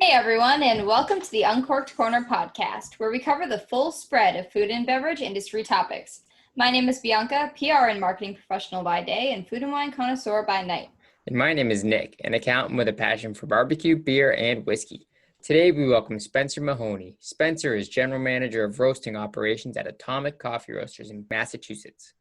Hey everyone, and welcome to the Uncorked Corner podcast, where we cover the full spread of food and beverage industry topics. My name is Bianca, PR and marketing professional by day, and food and wine connoisseur by night. And my name is Nick, an accountant with a passion for barbecue, beer, and whiskey. Today we welcome Spencer Mahoney. Spencer is General Manager of Roasting Operations at Atomic Coffee Roasters in Massachusetts.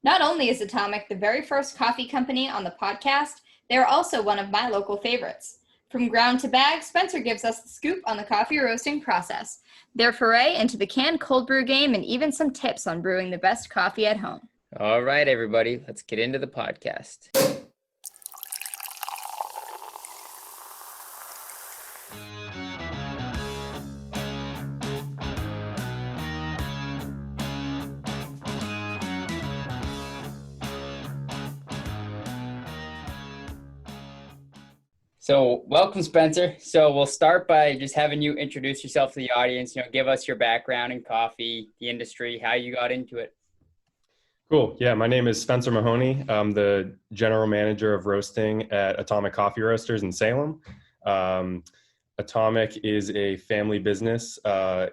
Not only is Atomic the very first coffee company on the podcast, they are also one of my local favorites. From ground to bag, Spencer gives us the scoop on the coffee roasting process, their foray into the canned cold brew game, and even some tips on brewing the best coffee at home. All right, everybody, let's get into the podcast. So welcome, Spencer. So we'll start by just having you introduce yourself to the audience, give us your background in coffee, the industry, how you got into it. Cool. Yeah, my name is Spencer Mahoney. I'm the general manager of roasting at Atomic Coffee Roasters in Salem. Atomic is a family business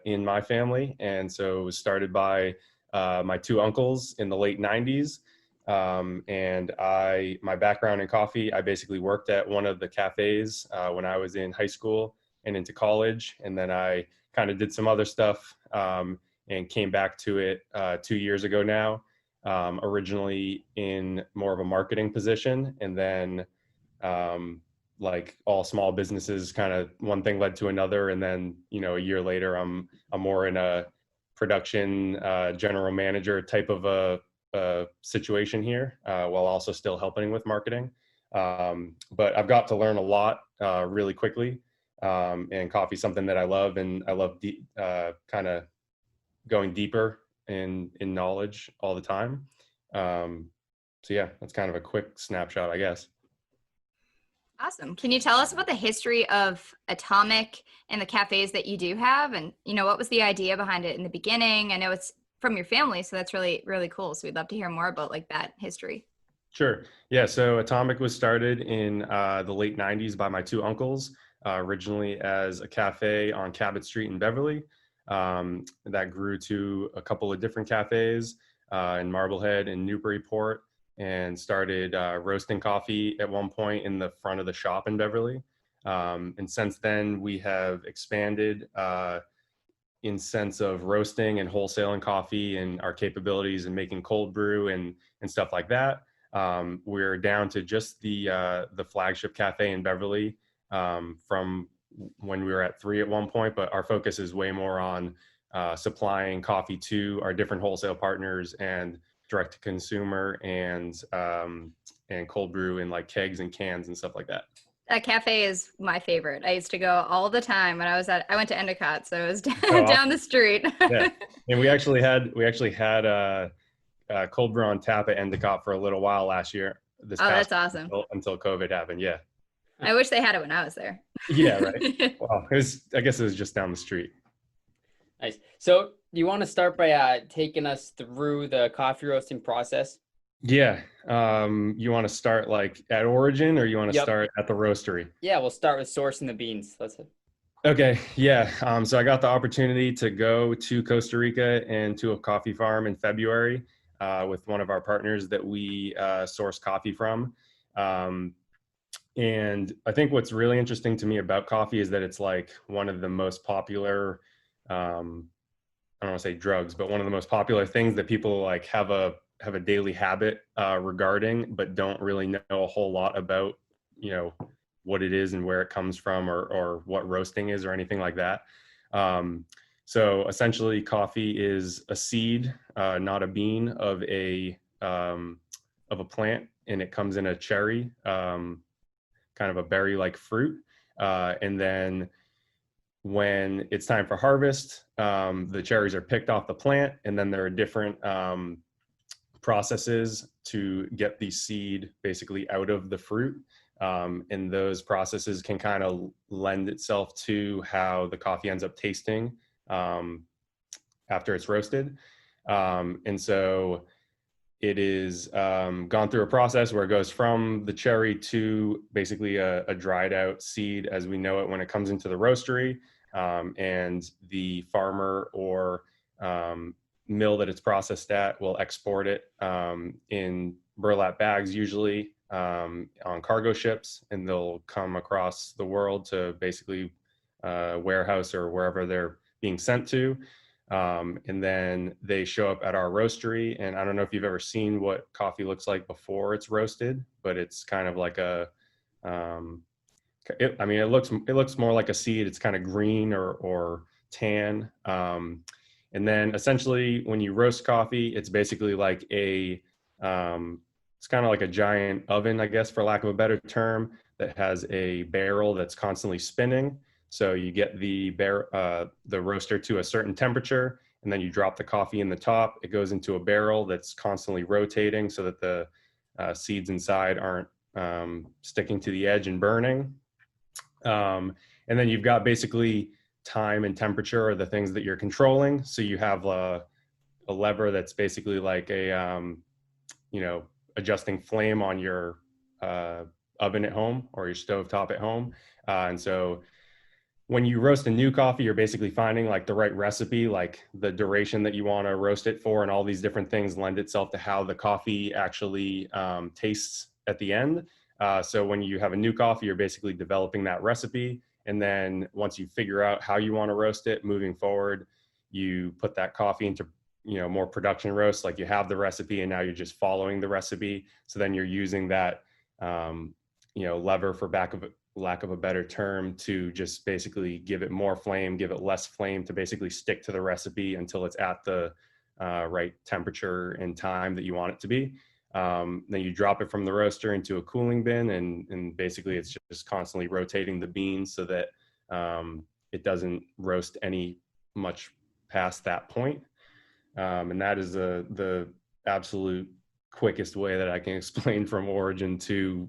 in my family, and so it was started by my two uncles in the late 90s. And my background in coffee, I basically worked at one of the cafes when I was in high school and into college. And then I kind of did some other stuff and came back to it 2 years ago now, originally in more of a marketing position. And then like all small businesses, kind of one thing led to another. And then, a year later, I'm more in a production general manager type of a situation here while also still helping with marketing. But I've got to learn a lot really quickly, and coffee is something that I love, and I love kind of going deeper in knowledge all the time. So yeah, that's kind of a quick snapshot, I guess. Awesome. Can you tell us about the history of Atomic and the cafes that you do have? And, what was the idea behind it in the beginning? I know it's from your family, so that's really, really cool. So we'd love to hear more about that history. Sure. Yeah. So Atomic was started in the late 90s by my two uncles, originally as a cafe on Cabot Street in Beverly. That grew to a couple of different cafes in Marblehead and Newburyport, and started roasting coffee at one point in the front of the shop in Beverly. And since then, we have expanded in sense of roasting and wholesaling coffee and our capabilities in making cold brew and stuff like that. We're down to just the flagship cafe in Beverly from when we were at 3 at one point, but our focus is way more on supplying coffee to our different wholesale partners and direct to consumer and cold brew in like kegs and cans and stuff like that. That cafe is my favorite. I used to go all the time when I went to Endicott, so it was down the street. Yeah, and we actually had cold brew on tap at Endicott for a little while last year. That's awesome. Until COVID happened. Yeah. I wish they had it when I was there. Yeah, right. Well, I guess it was just down the street. Nice. So you want to start by taking us through the coffee roasting process? Yeah. You want to start like at origin, or you want to start at the roastery? Yeah, we'll start with sourcing the beans. Okay. Yeah. So I got the opportunity to go to Costa Rica and to a coffee farm in February with one of our partners that we source coffee from. And I think what's really interesting to me about coffee is that it's like one of the most popular, I don't want to say drugs, but one of the most popular things that people like have a daily habit regarding, but don't really know a whole lot about, what it is and where it comes from, or what roasting is or anything like that. So essentially coffee is a seed, not a bean, of a plant, and it comes in a cherry, kind of a berry-like fruit. And then when it's time for harvest, the cherries are picked off the plant, and then there are different processes to get the seed basically out of the fruit. And those processes can kind of lend itself to how the coffee ends up tasting after it's roasted. And so it is gone through a process where it goes from the cherry to basically a dried out seed as we know it when it comes into the roastery. And the farmer or mill that it's processed at will export it in burlap bags, usually on cargo ships, and they'll come across the world to basically warehouse or wherever they're being sent to. And then they show up at our roastery. And I don't know if you've ever seen what coffee looks like before it's roasted, but it's kind of like it looks more like a seed. It's kind of green or tan. And then essentially when you roast coffee, it's basically like it's kind of like a giant oven, I guess, for lack of a better term, that has a barrel that's constantly spinning. So you get the roaster to a certain temperature, and then you drop the coffee in the top. It goes into a barrel that's constantly rotating so that the seeds inside aren't sticking to the edge and burning. And then you've got basically time and temperature are the things that you're controlling. So you have a lever that's basically like adjusting flame on your oven at home or your stovetop at home. And so when you roast a new coffee, you're basically finding like the right recipe, like the duration that you want to roast it for, and all these different things lend itself to how the coffee actually tastes at the end. So when you have a new coffee, you're basically developing that recipe. And then once you figure out how you want to roast it moving forward, you put that coffee into more production roasts, like you have the recipe and now you're just following the recipe. So then you're using that lever, for lack of a better term, to just basically give it more flame, give it less flame, to basically stick to the recipe until it's at the right temperature and time that you want it to be. Then you drop it from the roaster into a cooling bin, and basically it's just constantly rotating the beans so that it doesn't roast any much past that point. And that is the absolute quickest way that I can explain from origin to,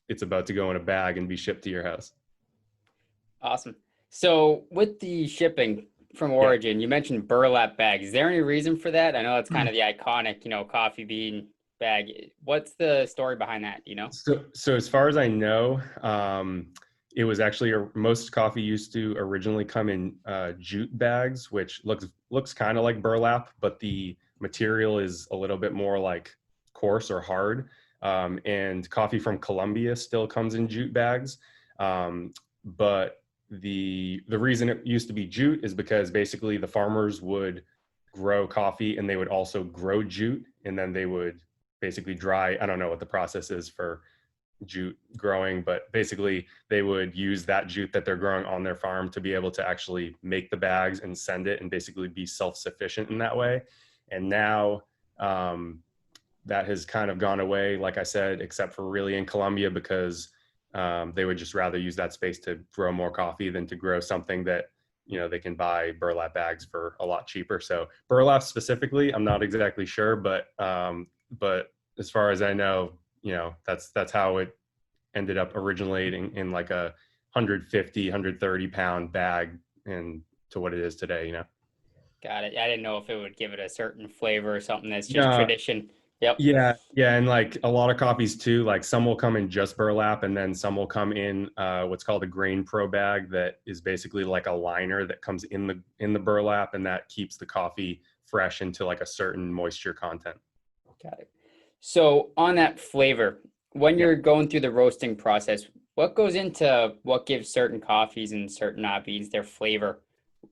it's about to go in a bag and be shipped to your house. Awesome. So with the shipping from origin, you mentioned burlap bags. Is there any reason for that? I know it's kind of the iconic, coffee bean bag. What's the story behind that? So as far as I know, it was actually most coffee used to originally come in jute bags, which looks kind of like burlap, but the material is a little bit more like coarse or hard. And coffee from Colombia still comes in jute bags. But the reason it used to be jute is because basically the farmers would grow coffee and they would also grow jute, and then they would basically dry. I don't know what the process is for jute growing, but basically they would use that jute that they're growing on their farm to be able to actually make the bags and send it and basically be self-sufficient in that way. And now that has kind of gone away, like I said, except for really in Colombia, because they would just rather use that space to grow more coffee than to grow something that they can buy burlap bags for a lot cheaper. So burlap specifically, I'm not exactly sure, but as far as I know, that's how it ended up originating in like a 150, 130 pound bag and to what it is today, Got it. I didn't know if it would give it a certain flavor or something that's just tradition. Yep. Yeah. And like a lot of coffees too, like some will come in just burlap, and then some will come in what's called a grain pro bag, that is basically like a liner that comes in the burlap, and that keeps the coffee fresh into like a certain moisture content. Got it. So on that flavor, when you're going through the roasting process, what goes into what gives certain coffees and certain beans their flavor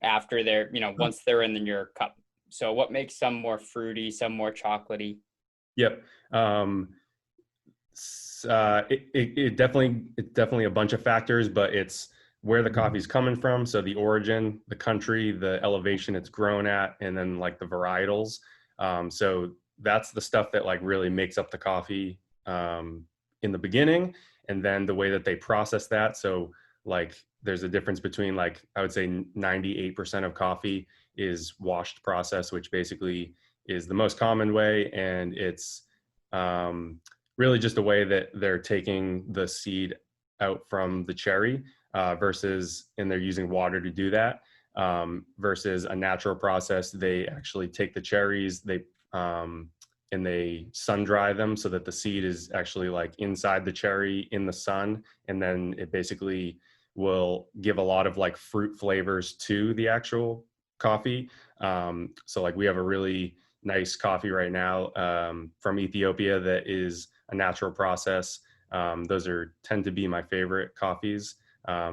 after they're, once they're in your cup? So what makes some more fruity, some more chocolatey? Yep. It's definitely a bunch of factors, but it's where the coffee's coming from. So the origin, the country, the elevation it's grown at, and then like the varietals. So that's the stuff that like really makes up the coffee in the beginning, and then the way that they process that. So like there's a difference between, like, I would say 98% of coffee is washed process, which basically is the most common way. And it's really just a way that they're taking the seed out from the cherry and they're using water to do that, versus a natural process. They actually take the cherries, they and they sun dry them so that the seed is actually like inside the cherry in the sun. And then it basically will give a lot of like fruit flavors to the actual coffee. So like we have a really nice coffee right now from Ethiopia that is a natural process. Those tend to be my favorite coffees.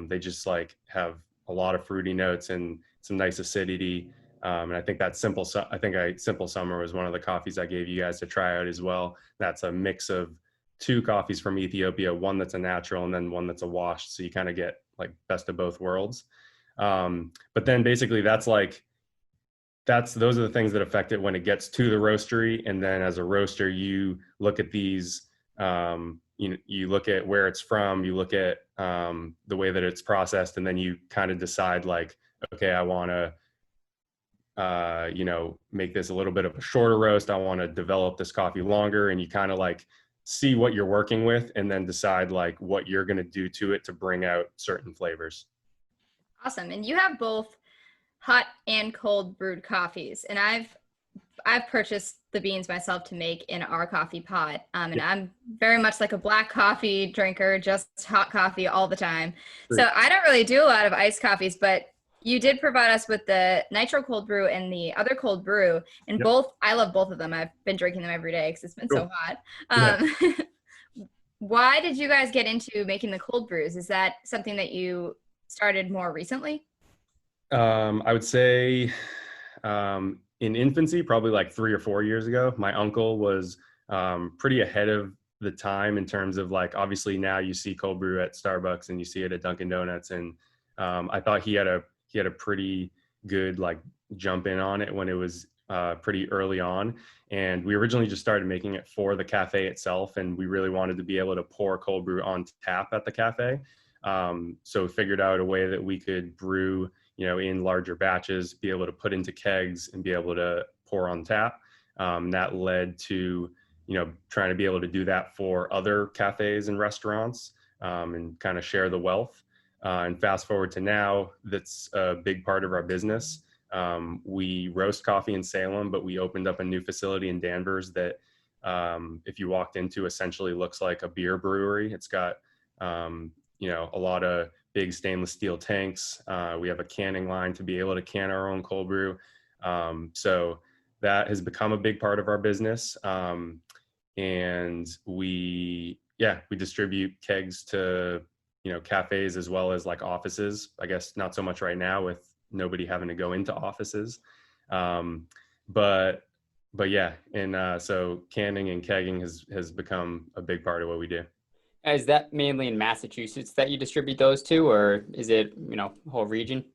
They just like have a lot of fruity notes and some nice acidity. And I think that Simple Summer was one of the coffees I gave you guys to try out as well. That's a mix of two coffees from Ethiopia, one that's a natural and then one that's a washed. So you kind of get like best of both worlds. But then basically those are the things that affect it when it gets to the roastery. And then as a roaster, you look at these, you look at where it's from, you look at the way that it's processed, and then you kind of decide like, okay, I want to, make this a little bit of a shorter roast. I want to develop this coffee longer. And you kind of like see what you're working with and then decide like what you're going to do to it to bring out certain flavors. Awesome. And you have both hot and cold brewed coffees. And I've purchased the beans myself to make in our coffee pot. And I'm very much like a black coffee drinker, just hot coffee all the time. Great. So I don't really do a lot of iced coffees, but you did provide us with the nitro cold brew and the other cold brew. And I love both of them. I've been drinking them every day because it's been so hot. Why did you guys get into making the cold brews? Is that something that you started more recently? I would say in infancy, probably like 3 or 4 years ago. My uncle was pretty ahead of the time in terms of like, obviously now you see cold brew at Starbucks and you see it at Dunkin' Donuts. And I thought he had a pretty good like jump in on it when it was pretty early on. And we originally just started making it for the cafe itself. And we really wanted to be able to pour cold brew on tap at the cafe. So we figured out a way that we could brew, in larger batches, be able to put into kegs and be able to pour on tap. That led to, trying to be able to do that for other cafes and restaurants and kind of share the wealth. And fast forward to now, that's a big part of our business. We roast coffee in Salem, but we opened up a new facility in Danvers that if you walked into, essentially looks like a beer brewery. It's got, a lot of big stainless steel tanks. We have a canning line to be able to can our own cold brew. So that has become a big part of our business. And we distribute kegs to, cafes as well as like offices. I guess not so much right now with nobody having to go into offices. But yeah. And so canning and kegging has become a big part of what we do. Is that mainly in Massachusetts that you distribute those to, or is it, whole region?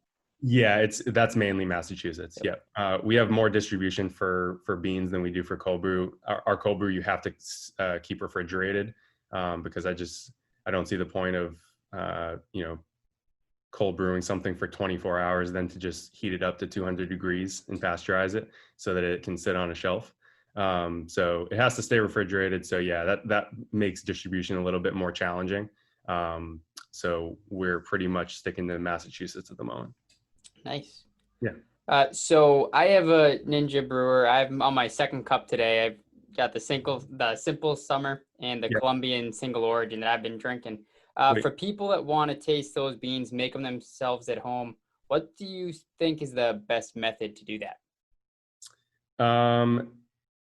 Yeah, that's mainly Massachusetts. Yeah. We have more distribution for beans than we do for cold brew. Our cold brew, you have to keep refrigerated because I don't see the point of, cold brewing something for 24 hours, then to just heat it up to 200 degrees and pasteurize it so that it can sit on a shelf. So it has to stay refrigerated. So yeah, that makes distribution a little bit more challenging. So we're pretty much sticking to Massachusetts at the moment. Nice. Yeah. So I have a Ninja brewer. I'm on my second cup today. I've got the Simple Summer and the Colombian Single Origin that I've been drinking. For people that want to taste those beans, make them themselves at home, what do you think is the best method to do that?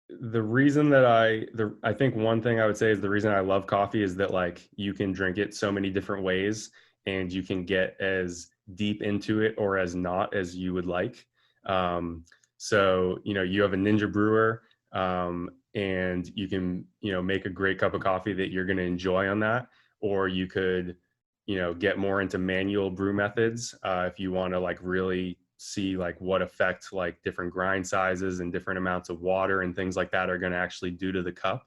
The reason that I think one thing I would say is the reason I love coffee is that like you can drink it so many different ways and you can get as deep into it or as not as you would like. So, you have a Ninja brewer and you can, make a great cup of coffee that you're going to enjoy on that. Or you could, get more into manual brew methods if you want to like really see like what effect like different grind sizes and different amounts of water and things like that are going to actually do to the cup.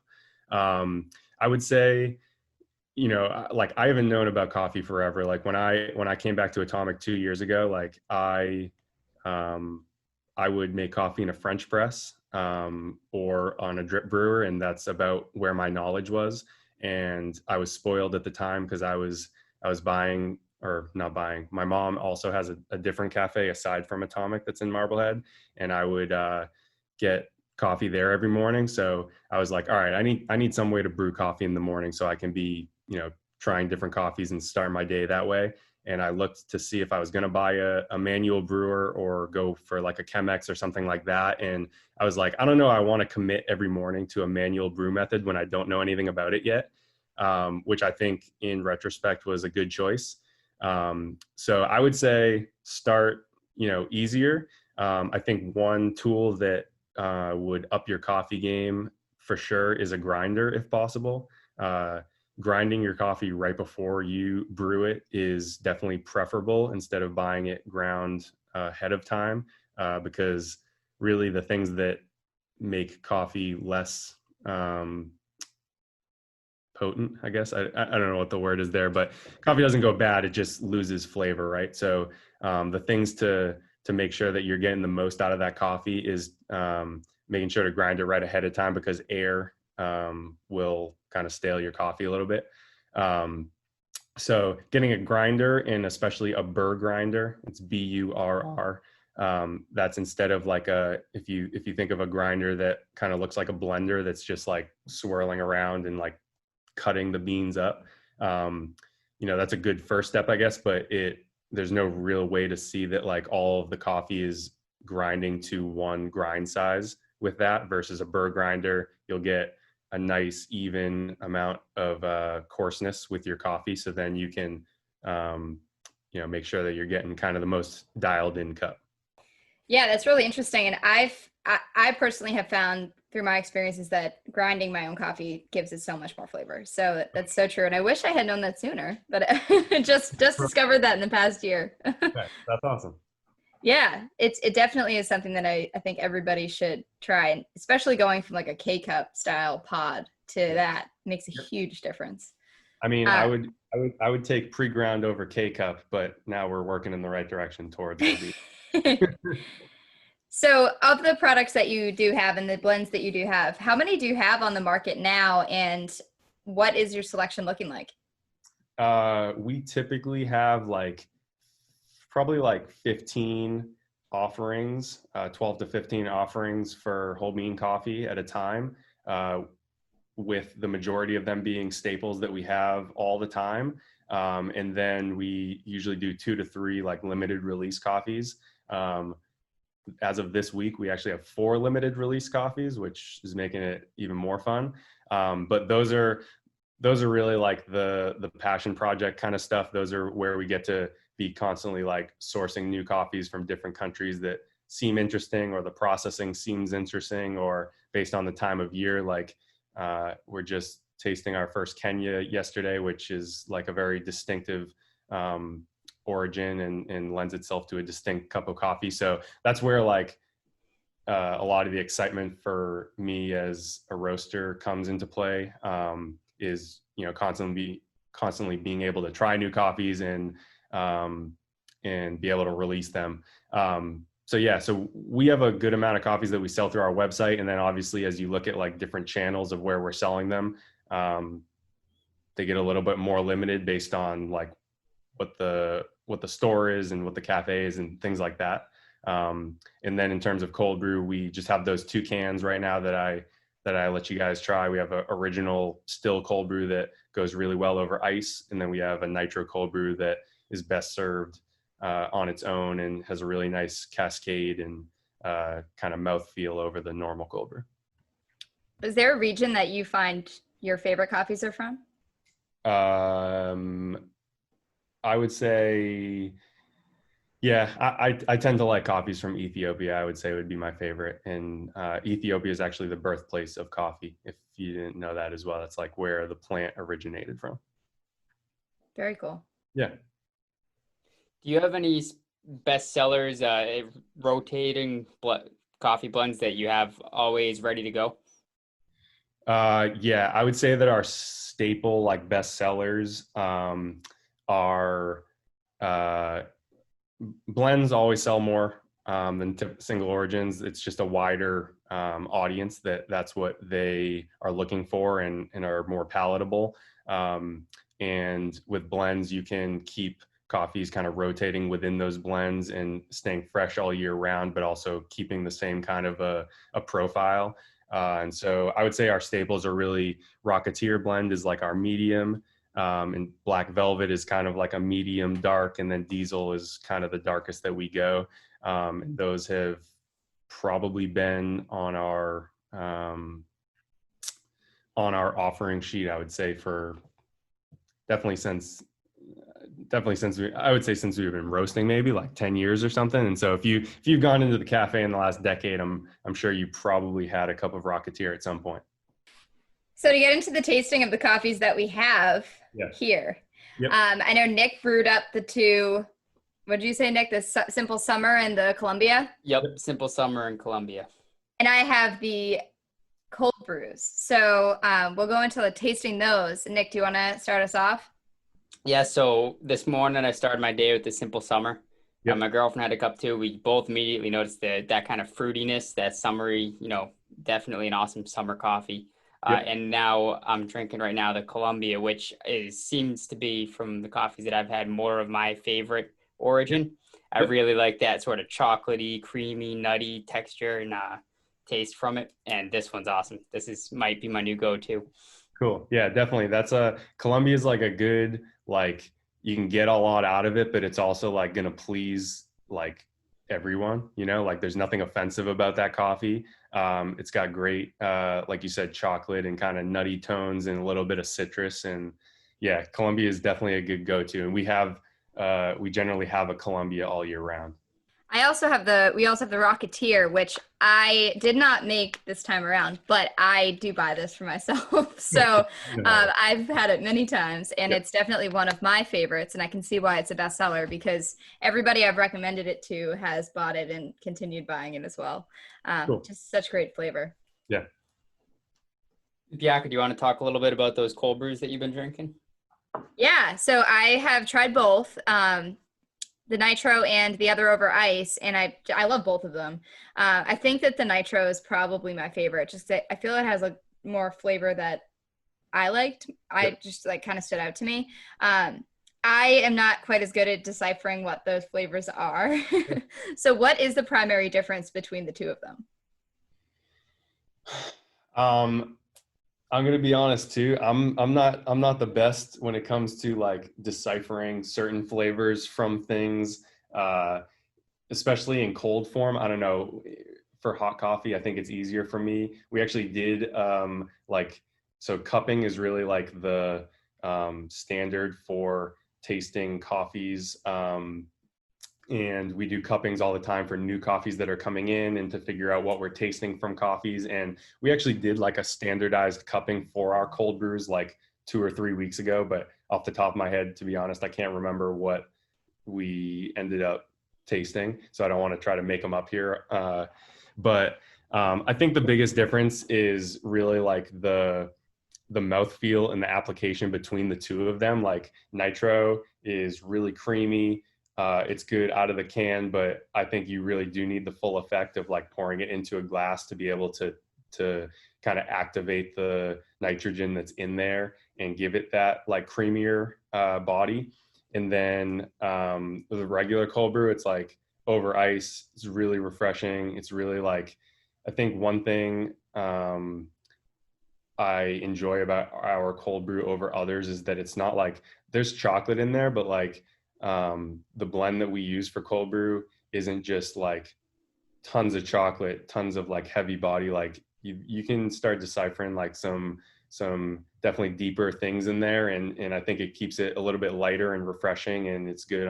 I would say, like I haven't known about coffee forever. Like when I came back to Atomic 2 years ago, like I would make coffee in a French press or on a drip brewer, and that's about where my knowledge was. And I was spoiled at the time because I was buying, or not buying. My mom also has a different cafe aside from Atomic that's in Marblehead, and I would get coffee there every morning. So I was like, all right, I need some way to brew coffee in the morning so I can be, trying different coffees and start my day that way. And I looked to see if I was going to buy a manual brewer or go for like a Chemex or something like that. And I was like, I don't know, I want to commit every morning to a manual brew method when I don't know anything about it yet, which I think in retrospect was a good choice. So I would say start, easier. I think one tool that would up your coffee game for sure is a grinder if possible. Grinding your coffee right before you brew it is definitely preferable instead of buying it ground ahead of time, because really the things that make coffee less potent, I guess. I don't know what the word is there, but coffee doesn't go bad. It just loses flavor, right? So the things to make sure that you're getting the most out of that coffee is making sure to grind it right ahead of time, because air will kind of stale your coffee a little bit. So getting a grinder, and especially a burr grinder, it's BURR. That's instead of like if you think of a grinder that kind of looks like a blender that's just like swirling around and like cutting the beans up. That's a good first step, I guess, but there's no real way to see that like all of the coffee is grinding to one grind size with that versus a burr grinder. You'll get a nice even amount of coarseness with your coffee. So then you can, make sure that you're getting kind of the most dialed in cup. Yeah, that's really interesting. And I personally have found through my experiences that grinding my own coffee gives it so much more flavor. So that's so true. And I wish I had known that sooner, but just discovered that in the past year. Okay, that's awesome. Yeah, it definitely is something that I think everybody should try, and especially going from like a K-cup style pod to that makes a huge difference. I mean, I would take pre-ground over K-cup, but now we're working in the right direction towards OB. So of the products that you do have and the blends that you do have, how many do you have on the market now, and what is your selection looking like? We typically have probably 15 offerings, 12 to 15 offerings for whole bean coffee at a time, with the majority of them being staples that we have all the time. And then we usually do 2 to 3 like limited release coffees. As of this week, we actually have 4 limited release coffees, which is making it even more fun. But those are really like the passion project kind of stuff. Those are where we get to be constantly like sourcing new coffees from different countries that seem interesting, or the processing seems interesting, or based on the time of year. Like we're just tasting our first Kenya yesterday, which is like a very distinctive origin and lends itself to a distinct cup of coffee. So that's where like a lot of the excitement for me as a roaster comes into play, is constantly being able to try new coffees and be able to release them. So we have a good amount of coffees that we sell through our website, and then obviously as you look at like different channels of where we're selling them, they get a little bit more limited based on like what the store is and what the cafe is and things like that. And then in terms of cold brew, we just have those 2 cans right now that I let you guys try. We have an original still cold brew that goes really well over ice, and then we have a nitro cold brew that is best served on its own and has a really nice cascade and kind of mouthfeel over the normal cold brew. Is there a region that you find your favorite coffees are from? I would say, yeah, I tend to like coffees from Ethiopia. I would say would be my favorite. And Ethiopia is actually the birthplace of coffee. If you didn't know that as well, that's like where the plant originated from. Very cool. Yeah. Do you have any best sellers, rotating coffee blends that you have always ready to go? Yeah, I would say that our staple like best sellers are blends always sell more than single origins. It's just a wider audience that's what they are looking for and are more palatable. And with blends, you can keep coffees, kind of rotating within those blends and staying fresh all year round, but also keeping the same kind of a profile. And so I would say our staples are really Rocketeer blend is like our medium, and Black Velvet is kind of like a medium dark, and then Diesel is kind of the darkest that we go. And those have probably been on our offering sheet, I would say, for definitely since we've been roasting, maybe like 10 years or something. And so if you've gone into the cafe in the last decade, I'm sure you probably had a cup of Rocketeer at some point. So to get into the tasting of the coffees that we have here, Yep. I know Nick brewed up the two. What did you say, Nick? The Simple Summer and the Columbia? Yep, Simple Summer and Columbia. And I have the cold brews. So we'll go into tasting those. Nick, do you want to start us off? Yeah, so this morning I started my day with the Simple Summer. Yep. My girlfriend had a cup too. We both immediately noticed that kind of fruitiness, that summery, definitely an awesome summer coffee. Yep. And now I'm drinking right now the Columbia, which seems to be, from the coffees that I've had, more of my favorite origin. I really like that sort of chocolatey, creamy, nutty texture and taste from it. And this one's awesome. Might be my new go-to. Cool. Yeah, definitely. Columbia is like a good, like, you can get a lot out of it, but it's also like going to please like everyone, like there's nothing offensive about that coffee. It's got great, like you said, chocolate and kind of nutty tones and a little bit of citrus. And yeah, Columbia is definitely a good go-to. And we generally have a Columbia all year round. We also have the Rocketeer, which I did not make this time around, but I do buy this for myself. So I've had it many times, and it's definitely one of my favorites. And I can see why it's a bestseller, because everybody I've recommended it to has bought it and continued buying it as well. Cool. Just such great flavor. Yeah. Bianca, do you want to talk a little bit about those cold brews that you've been drinking? Yeah, so I have tried both. The nitro and the other over ice, and I love both of them. I think that the nitro is probably my favorite. Just that I feel it has a more flavor that I liked. Just like kind of stood out to me. I am not quite as good at deciphering what those flavors are. So what is the primary difference between the two of them? I'm going to be honest too. I'm not the best when it comes to like deciphering certain flavors from things, especially in cold form. I don't know, for hot coffee, I think it's easier for me. We actually did so cupping is really like the standard for tasting coffees. And we do cuppings all the time for new coffees that are coming in and to figure out what we're tasting from coffees. And we actually did like a standardized cupping for our cold brews like 2 or 3 weeks ago. But off the top of my head, to be honest, I can't remember what we ended up tasting. So I don't want to try to make them up here. But I think the biggest difference is really like the mouthfeel and the application between the two of them. Like nitro is really creamy. It's good out of the can, but I think you really do need the full effect of like pouring it into a glass to be able to kind of activate the nitrogen that's in there and give it that like creamier body. And then the regular cold brew, it's like over ice. It's really refreshing. It's really like, I think one thing I enjoy about our cold brew over others is that it's not like there's chocolate in there, but like the blend that we use for cold brew isn't just like tons of chocolate, tons of like heavy body. Like you can start deciphering like some definitely deeper things in there, and I think it keeps it a little bit lighter and refreshing, and it's good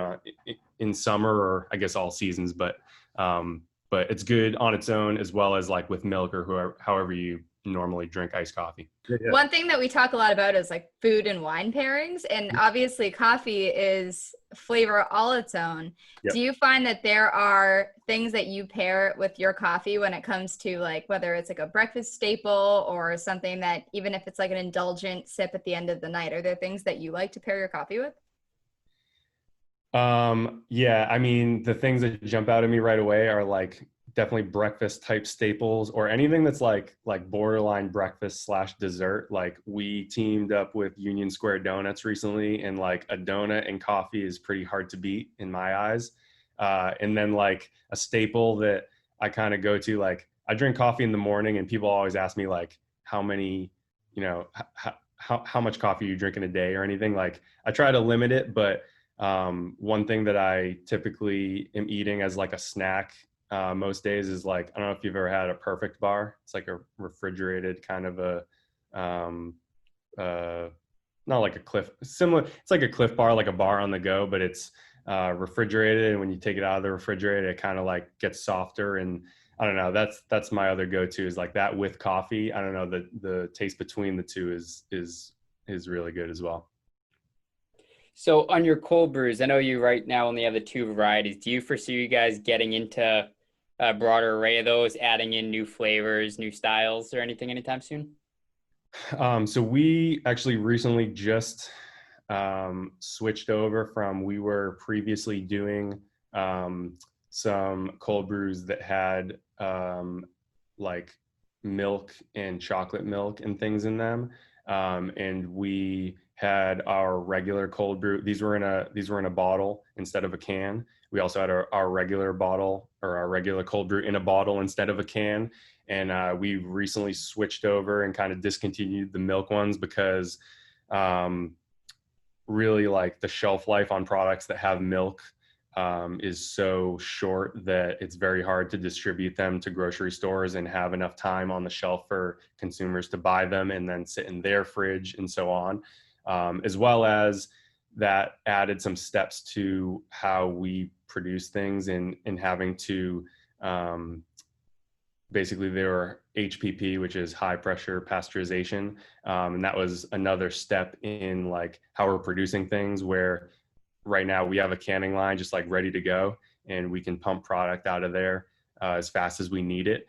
in summer, or I guess all seasons, but it's good on its own as well as like with milk or however you normally drink iced coffee. Yeah. One thing that we talk a lot about is like food and wine pairings, and obviously coffee is flavor all its own. Yep. Do you find that there are things that you pair with your coffee when it comes to like whether it's like a breakfast staple or something that even if it's like an indulgent sip at the end of the night, are there things that you like to pair your coffee with? Yeah, I mean, the things that jump out at me right away are like definitely breakfast type staples or anything that's like borderline breakfast / dessert. Like we teamed up with Union Square Donuts recently, and like a donut and coffee is pretty hard to beat in my eyes. And then like a staple that I kind of go to, like I drink coffee in the morning, and people always ask me like how many, how much coffee you drink in a day or anything. Like I try to limit it, but one thing that I typically am eating as like a snack most days is like, I don't know if you've ever had a Perfect Bar. It's like a refrigerated kind of a, not like a Cliff, similar. It's like a Cliff Bar, like a bar on the go, but it's refrigerated. And when you take it out of the refrigerator, it kind of like gets softer. And I don't know, that's my other go-to is like that with coffee. I don't know, the taste between the two is really good as well. So on your cold brews, I know you right now only have the 2 varieties. Do you foresee you guys getting into a broader array of those, adding in new flavors, new styles, or anything anytime soon? So we actually recently just switched over from, we were previously doing some cold brews that had like milk and chocolate milk and things in them. And we had our regular cold brew. These were in a bottle instead of a can. We also had our regular bottle, or our regular cold brew in a bottle instead of a can. And we recently switched over and kind of discontinued the milk ones because really like the shelf life on products that have milk is so short that it's very hard to distribute them to grocery stores and have enough time on the shelf for consumers to buy them and then sit in their fridge and so on. As well as that added some steps to how we produce things and having to basically, they were HPP, which is high pressure pasteurization. And that was another step in like how we're producing things, where right now we have a canning line just like ready to go, and we can pump product out of there as fast as we need it.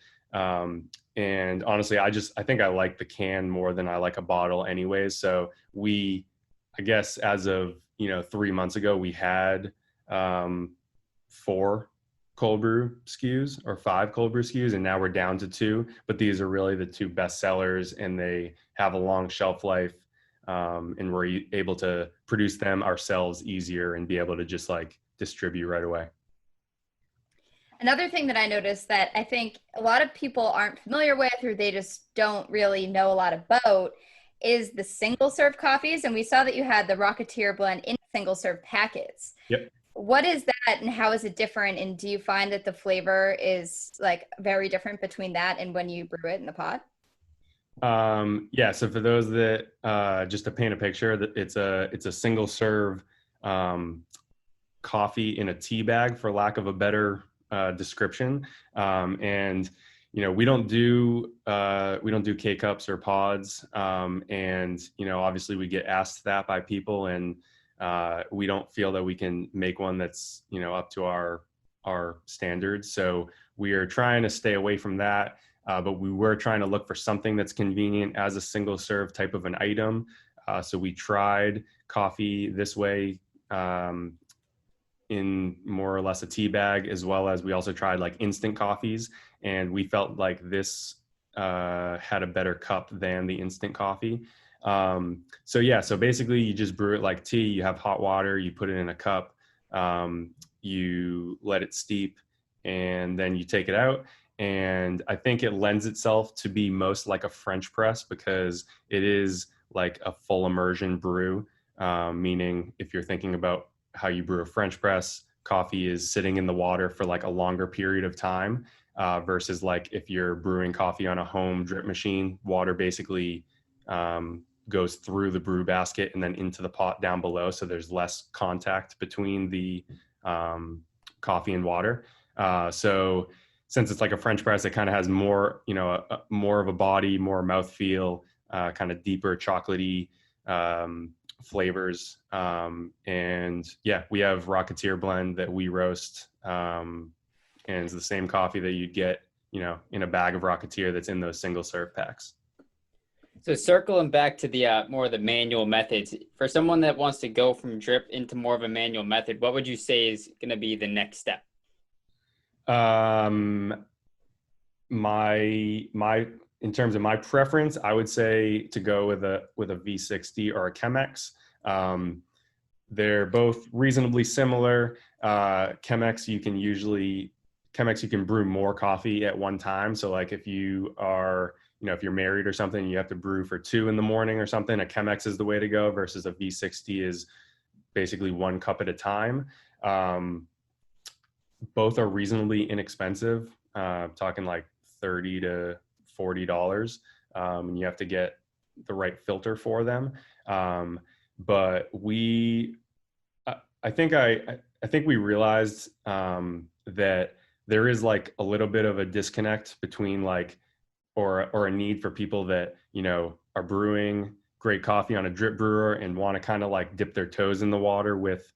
And honestly, I think I like the can more than I like a bottle anyways. So I guess as of, 3 months ago, we had 4 cold brew SKUs or 5 cold brew SKUs, and now we're down to 2, but these are really the 2 best sellers, and they have a long shelf life. And we're able to produce them ourselves easier and be able to just like distribute right away. Another thing that I noticed that I think a lot of people aren't familiar with, or they just don't really know a lot about, is the single serve coffees. And we saw that you had the Rocketeer blend in single serve packets. Yep. What is that, and how is it different? And do you find that the flavor is like very different between that and when you brew it in the pot? Yeah. So for those that, just to paint a picture, that it's a single serve coffee in a tea bag, for lack of a better description. And we don't do K-cups or pods. And obviously we get asked that by people, and we don't feel that we can make one that's up to our standards. So we are trying to stay away from that. But we were trying to look for something that's convenient as a single serve type of an item. So we tried coffee this way in more or less a tea bag, as well as we also tried like instant coffees. And we felt like this had a better cup than the instant coffee. So basically you just brew it like tea. You have hot water, you put it in a cup, you let it steep, and then you take it out. And I think it lends itself to be most like a French press, because it is like a full immersion brew, meaning if you're thinking about how you brew a French press, coffee is sitting in the water for like a longer period of time, versus like if you're brewing coffee on a home drip machine, water basically goes through the brew basket and then into the pot down below. So there's less contact between the coffee and water. So since it's like a French press, it kind of has more, more of a body, more mouthfeel, kind of deeper chocolatey flavors. And yeah, we have Rocketeer blend that we roast, and it's the same coffee that you'd get, in a bag of Rocketeer that's in those single serve packs. So circling back to the more of the manual methods, for someone that wants to go from drip into more of a manual method, what would you say is going to be the next step? my in terms of my preference, I would say to go with a V60 or a Chemex. They're both reasonably similar. Chemex, you can brew more coffee at one time. So like if you are, if you're married or something, you have to brew for 2 in the morning or something, a Chemex is the way to go versus a V60 is basically 1 cup at a time. Both are reasonably inexpensive, talking like $30 to $40. And you have to get the right filter for them. But I think we realized that there is like a little bit of a disconnect between like, or a need for people that, are brewing great coffee on a drip brewer and want to kind of like dip their toes in the water with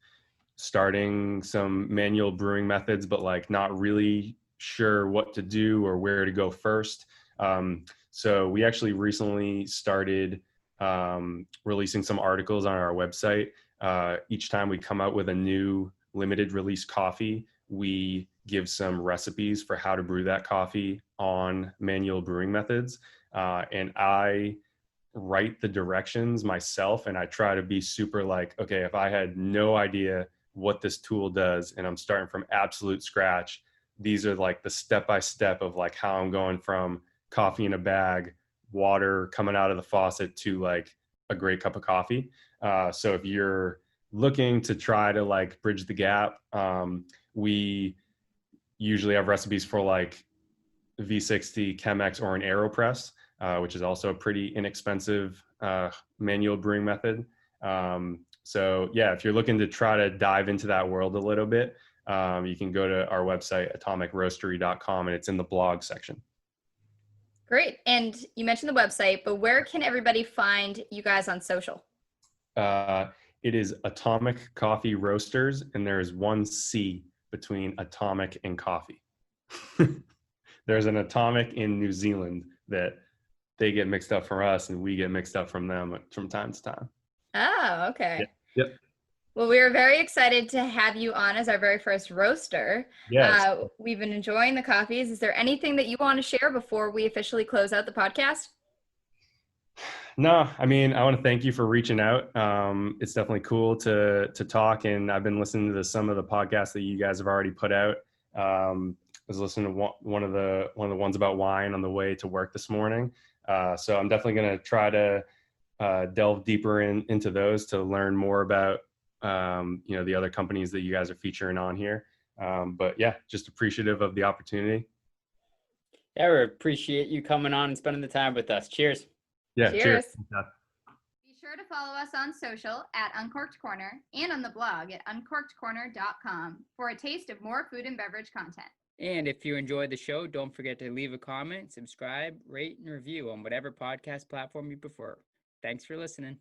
starting some manual brewing methods, but like not really sure what to do or where to go first. So we actually recently started releasing some articles on our website. Each time we come out with a new limited release coffee, we give some recipes for how to brew that coffee on manual brewing methods. And I write the directions myself, and I try to be super like, okay, if I had no idea what this tool does and I'm starting from absolute scratch, these are like the step-by-step of like how I'm going from coffee in a bag, water coming out of the faucet to like a great cup of coffee. So if you're looking to try to like bridge the gap, we usually have recipes for like V60, Chemex, or an AeroPress, which is also a pretty inexpensive manual brewing method. So yeah, if you're looking to try to dive into that world a little bit, you can go to our website, atomicroastery.com, and it's in the blog section. Great. And you mentioned the website, but where can everybody find you guys on social? It is Atomic Coffee Roasters, and there is 1 C between atomic and coffee. There's an Atomic in New Zealand that they get mixed up from us and we get mixed up from them from time to time. Oh, okay. Yep. Well, we are very excited to have you on as our very first roaster. Yes. We've been enjoying the coffees. Is there anything that you want to share before we officially close out the podcast? No, I mean, I want to thank you for reaching out. It's definitely cool to talk, and I've been listening to some of the podcasts that you guys have already put out. I was listening to one of the ones about wine on the way to work this morning. So I'm definitely going to try to delve deeper into those to learn more about the other companies that you guys are featuring on here. But yeah, just appreciative of the opportunity. Yeah, we appreciate you coming on and spending the time with us. Cheers. Yeah, cheers. Be sure to follow us on social at Uncorked Corner and on the blog at uncorkedcorner.com for a taste of more food and beverage content. And if you enjoyed the show, don't forget to leave a comment, subscribe, rate, and review on whatever podcast platform you prefer. Thanks for listening.